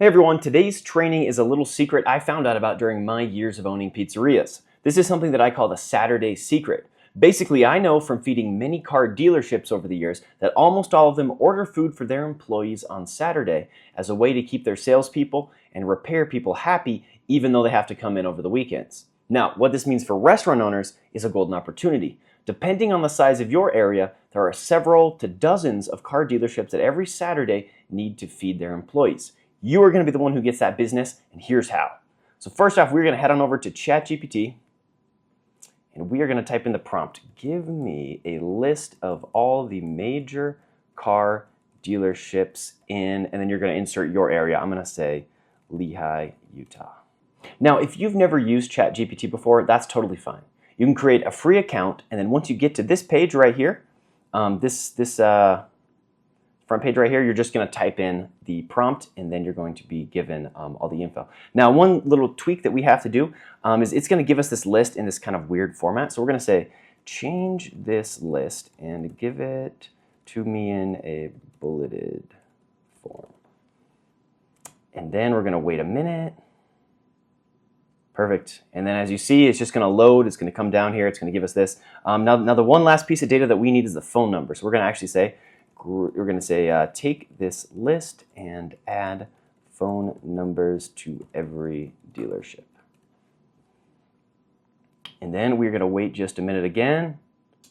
Hey everyone, today's training is a little secret I found out about during my years of owning pizzerias. This is something that I call the Saturday secret. Basically, I know from feeding many car dealerships over the years that almost all of them order food for their employees on Saturday as a way to keep their salespeople and repair people happy even though they have to come in over the weekends. Now, what this means for restaurant owners is a golden opportunity. Depending on the size of your area, there are several to dozens of car dealerships that every Saturday need to feed their employees. You are going to be the one who gets that business, and here's how. So first off, we're going to head on over to ChatGPT, and we are going to type in the prompt, give me a list of all the major car dealerships in, and then you're going to insert your area. I'm going to say Lehigh, Utah. Now, if you've never used ChatGPT before, that's totally fine. You can create a free account, and then once you get to this page right here, front page right here, you're just going to type in the prompt, and then you're going to be given all the info. Now, one little tweak that we have to do is it's going to give us this list in this kind of weird format. So we're going to say, change this list and give it to me in a bulleted form. And then we're going to wait a minute. Perfect. And then as you see, it's just going to load. It's going to come down here. It's going to give us this. Now, the one last piece of data that we need is the phone number. So we're going to actually say, take this list and add phone numbers to every dealership. And then we're going to wait just a minute again.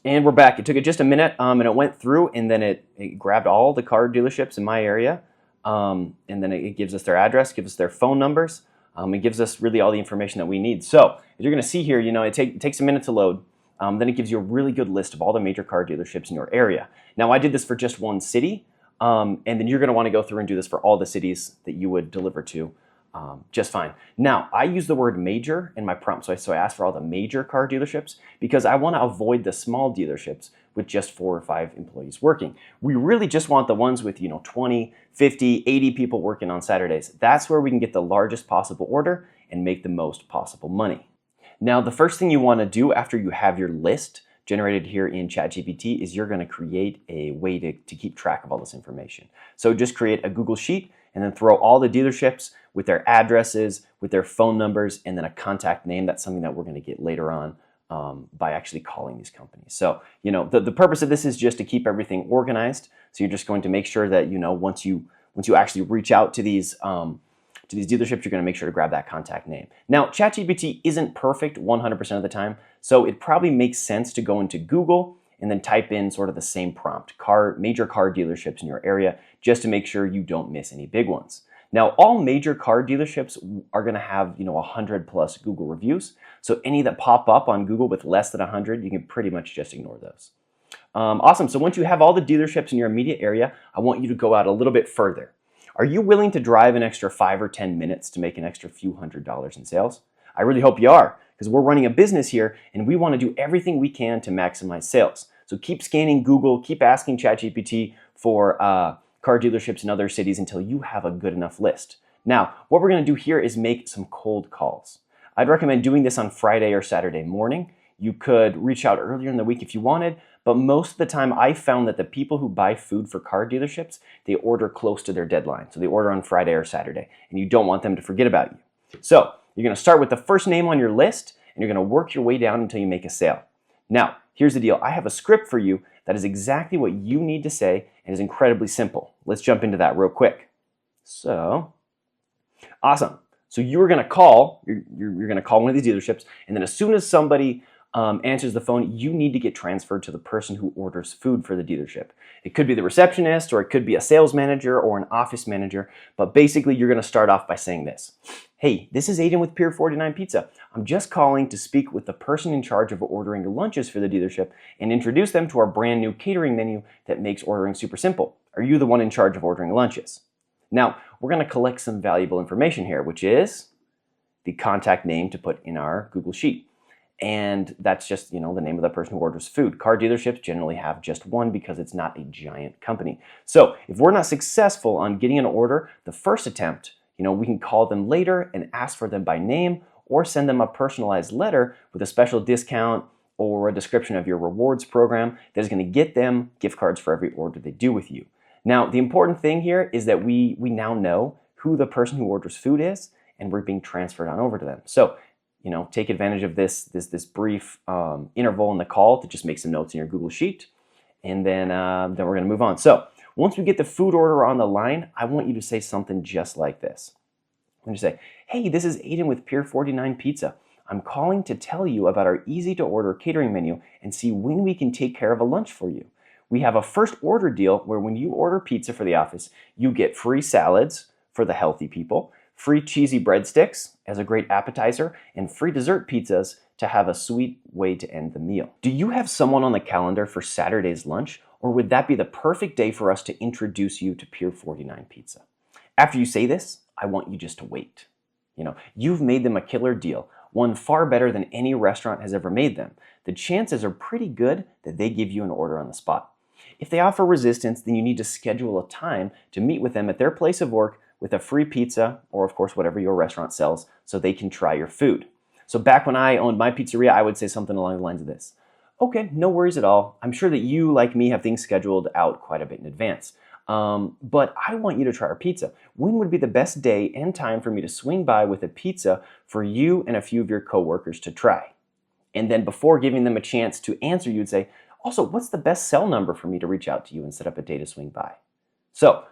And we're back. It took it just a minute, and it went through, and then it grabbed all the car dealerships in my area, and then it gives us their address, gives us their phone numbers. It gives us really all the information that we need. So as you're going to see here, it takes a minute to load. Then it gives you a really good list of all the major car dealerships in your area. Now, I did this for just one city, and then you're going to want to go through and do this for all the cities that you would deliver to just fine. Now, I use the word major in my prompt, so I asked for all the major car dealerships because I want to avoid the small dealerships with just 4 or 5 employees working. We really just want the ones with 20, 50, 80 people working on Saturdays. That's where we can get the largest possible order and make the most possible money. Now, the first thing you want to do after you have your list generated here in ChatGPT is you're going to create a way to keep track of all this information. So just create a Google Sheet and then throw all the dealerships with their addresses, with their phone numbers, and then a contact name. That's something that we're going to get later on by actually calling these companies. So, the purpose of this is just to keep everything organized. So you're just going to make sure that, once you actually reach out to these dealerships, you're going to make sure to grab that contact name. Now, ChatGPT isn't perfect 100% of the time, so it probably makes sense to go into Google and then type in sort of the same prompt, major car dealerships in your area, just to make sure you don't miss any big ones. Now, all major car dealerships are going to have 100+ Google reviews, so any that pop up on Google with less than 100, you can pretty much just ignore those. Awesome. So once you have all the dealerships in your immediate area, I want you to go out a little bit further. Are you willing to drive an extra 5 or 10 minutes to make an extra few $100s in sales? I really hope you are, because we're running a business here and we want to do everything we can to maximize sales. So keep scanning Google, keep asking ChatGPT for car dealerships in other cities until you have a good enough list. Now, what we're going to do here is make some cold calls. I'd recommend doing this on Friday or Saturday morning. You could reach out earlier in the week if you wanted, but most of the time I found that the people who buy food for car dealerships, they order close to their deadline. So they order on Friday or Saturday, and you don't want them to forget about you. So you're going to start with the first name on your list, and you're going to work your way down until you make a sale. Now, here's the deal. I have a script for you that is exactly what you need to say and is incredibly simple. Let's jump into that real quick. So, awesome. So you're going to call, you're going to call one of these dealerships, and then as soon as somebody answers the phone, you need to get transferred to the person who orders food for the dealership. It could be the receptionist, or it could be a sales manager or an office manager, but basically you're going to start off by saying this. Hey, this is Aidan with Pier 49 Pizza. I'm just calling to speak with the person in charge of ordering lunches for the dealership and introduce them to our brand new catering menu that makes ordering super simple. Are you the one in charge of ordering lunches? Now, we're going to collect some valuable information here, which is the contact name to put in our Google Sheet. And that's just, the name of the person who orders food. Car dealerships generally have just one because it's not a giant company. So if we're not successful on getting an order the first attempt, we can call them later and ask for them by name or send them a personalized letter with a special discount or a description of your rewards program that is going to get them gift cards for every order they do with you. Now, the important thing here is that we now know who who the person who orders food is, and we're being transferred on over to them. So, take advantage of this brief interval in the call to just make some notes in your Google Sheet, and then we're going to move on. So once we get the food order on the line, I want you to say something just like this. I'm going to say, hey, this is Aidan with Pier 49 Pizza. I'm calling to tell you about our easy-to-order catering menu and see when we can take care of a lunch for you. We have a first order deal where when you order pizza for the office, you get free salads for the healthy people, free cheesy breadsticks as a great appetizer, and free dessert pizzas to have a sweet way to end the meal. Do you have someone on the calendar for Saturday's lunch, or would that be the perfect day for us to introduce you to Pier 49 Pizza? After you say this, I want you just to wait. You've made them a killer deal, one far better than any restaurant has ever made them. The chances are pretty good that they give you an order on the spot. If they offer resistance, then you need to schedule a time to meet with them at their place of work with a free pizza, or of course whatever your restaurant sells, so they can try your food. So back when I owned my pizzeria, I would say something along the lines of this. Okay, no worries at all. I'm sure that you, like me, have things scheduled out quite a bit in advance. But I want you to try our pizza. When would be the best day and time for me to swing by with a pizza for you and a few of your coworkers to try? And then before giving them a chance to answer, you'd say, also, what's the best cell number for me to reach out to you and set up a day to swing by? So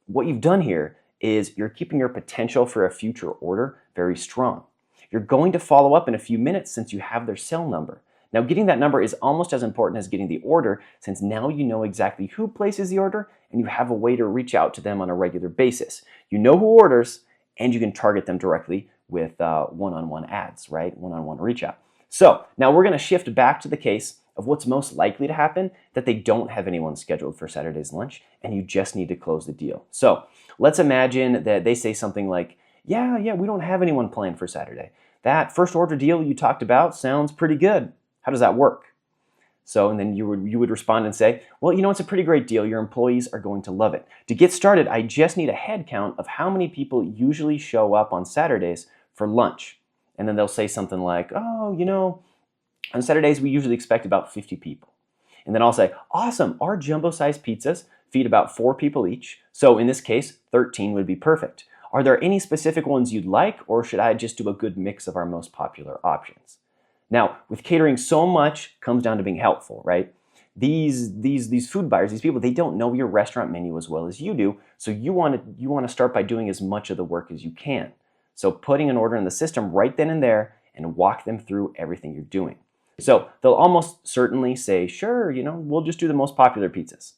what you've done here is you're keeping your potential for a future order very strong. You're going to follow up in a few minutes since you have their cell number. Now, getting that number is almost as important as getting the order, since now you know exactly who places the order and you have a way to reach out to them on a regular basis. You know who orders, and you can target them directly with one-on-one ads, right? One-on-one reach out. So now we're going to shift back to the case of what's most likely to happen, that they don't have anyone scheduled for Saturday's lunch and you just need to close the deal. So let's imagine that they say something like, yeah, we don't have anyone planned for Saturday. That first order deal you talked about sounds pretty good. How does that work? So, and then you would respond and say, well, it's a pretty great deal. Your employees are going to love it. To get started, I just need a head count of how many people usually show up on Saturdays for lunch. And then they'll say something like, oh, on Saturdays, we usually expect about 50 people. And then I'll say, awesome, our jumbo-sized pizzas feed about 4 people each. So in this case, 13 would be perfect. Are there any specific ones you'd like, or should I just do a good mix of our most popular options? Now, with catering, so much comes down to being helpful, right? These food buyers, these people, they don't know your restaurant menu as well as you do. So you want to start by doing as much of the work as you can. So putting an order in the system right then and there and walk them through everything you're doing. So they'll almost certainly say, sure, we'll just do the most popular pizzas.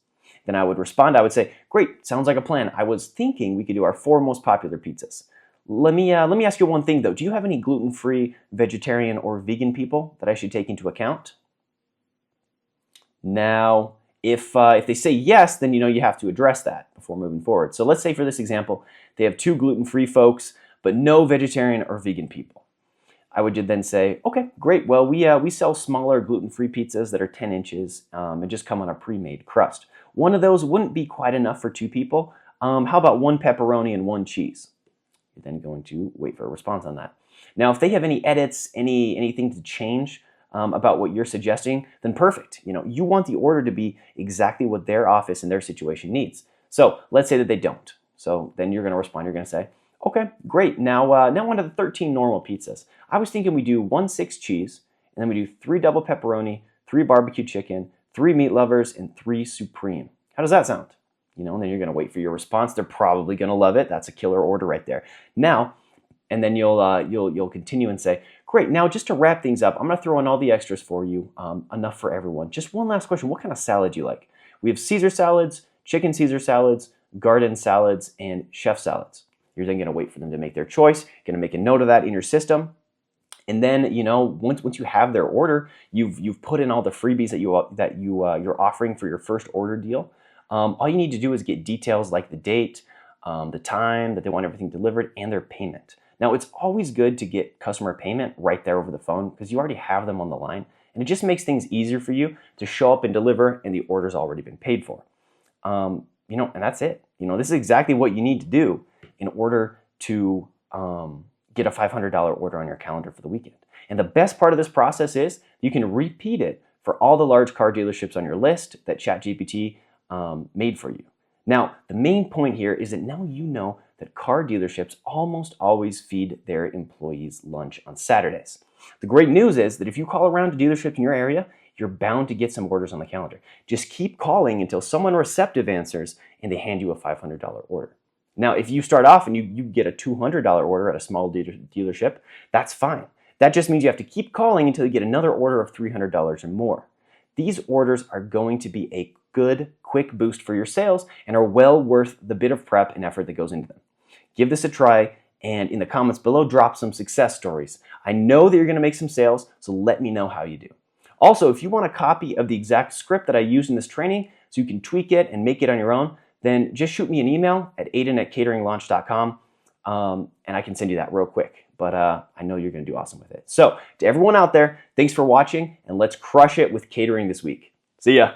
Then I would respond, I would say, great, sounds like a plan. I was thinking we could do our 4 most popular pizzas. Let me ask you one thing though. Do you have any gluten-free, vegetarian, or vegan people that I should take into account? Now, if they say yes, then you have to address that before moving forward. So let's say for this example, they have 2 gluten-free folks, but no vegetarian or vegan people. I would then say, okay, great. Well, we sell smaller gluten-free pizzas that are 10 inches and just come on a pre-made crust. One of those wouldn't be quite enough for 2 people. How about 1 pepperoni and 1 cheese? You're then going to wait for a response on that. Now, if they have any edits, anything to change about what you're suggesting, then perfect. You want the order to be exactly what their office and their situation needs. So let's say that they don't. So then you're going to respond. You're going to say, okay, great. Now one of the 13 normal pizzas. I was thinking we do 1 6 cheese, and then we do 3 double pepperoni, 3 barbecue chicken, 3 meat lovers, and 3 supreme. How does that sound? And then you're going to wait for your response. They're probably going to love it. That's a killer order right there. Now, and then you'll continue and say, great. Now, just to wrap things up, I'm going to throw in all the extras for you, enough for everyone. Just one last question. What kind of salad do you like? We have Caesar salads, chicken Caesar salads, garden salads, and chef salads. You're then going to wait for them to make their choice. You're going to make a note of that in your system. And then, once you have their order, you've put in all the freebies that you're offering for your first order deal. All you need to do is get details like the date, the time that they want everything delivered, and their payment. Now, it's always good to get customer payment right there over the phone because you already have them on the line, and it just makes things easier for you to show up and deliver, and the order's already been paid for. And that's it. This is exactly what you need to do in order to get a $500 order on your calendar for the weekend. And the best part of this process is you can repeat it for all the large car dealerships on your list that ChatGPT made for you. Now, the main point here is that now you know that car dealerships almost always feed their employees lunch on Saturdays. The great news is that if you call around to dealerships in your area, you're bound to get some orders on the calendar. Just keep calling until someone receptive answers and they hand you a $500 order. Now, if you start off and you get a $200 order at a small dealership, that's fine. That just means you have to keep calling until you get another order of $300 or more. These orders are going to be a good, quick boost for your sales and are well worth the bit of prep and effort that goes into them. Give this a try, and in the comments below, drop some success stories. I know that you're going to make some sales, so let me know how you do. Also, if you want a copy of the exact script that I used in this training so you can tweak it and make it on your own, then just shoot me an email at aidan@cateringlaunch.com, and I can send you that real quick. But I know you're going to do awesome with it. So to everyone out there, thanks for watching, and let's crush it with catering this week. See ya.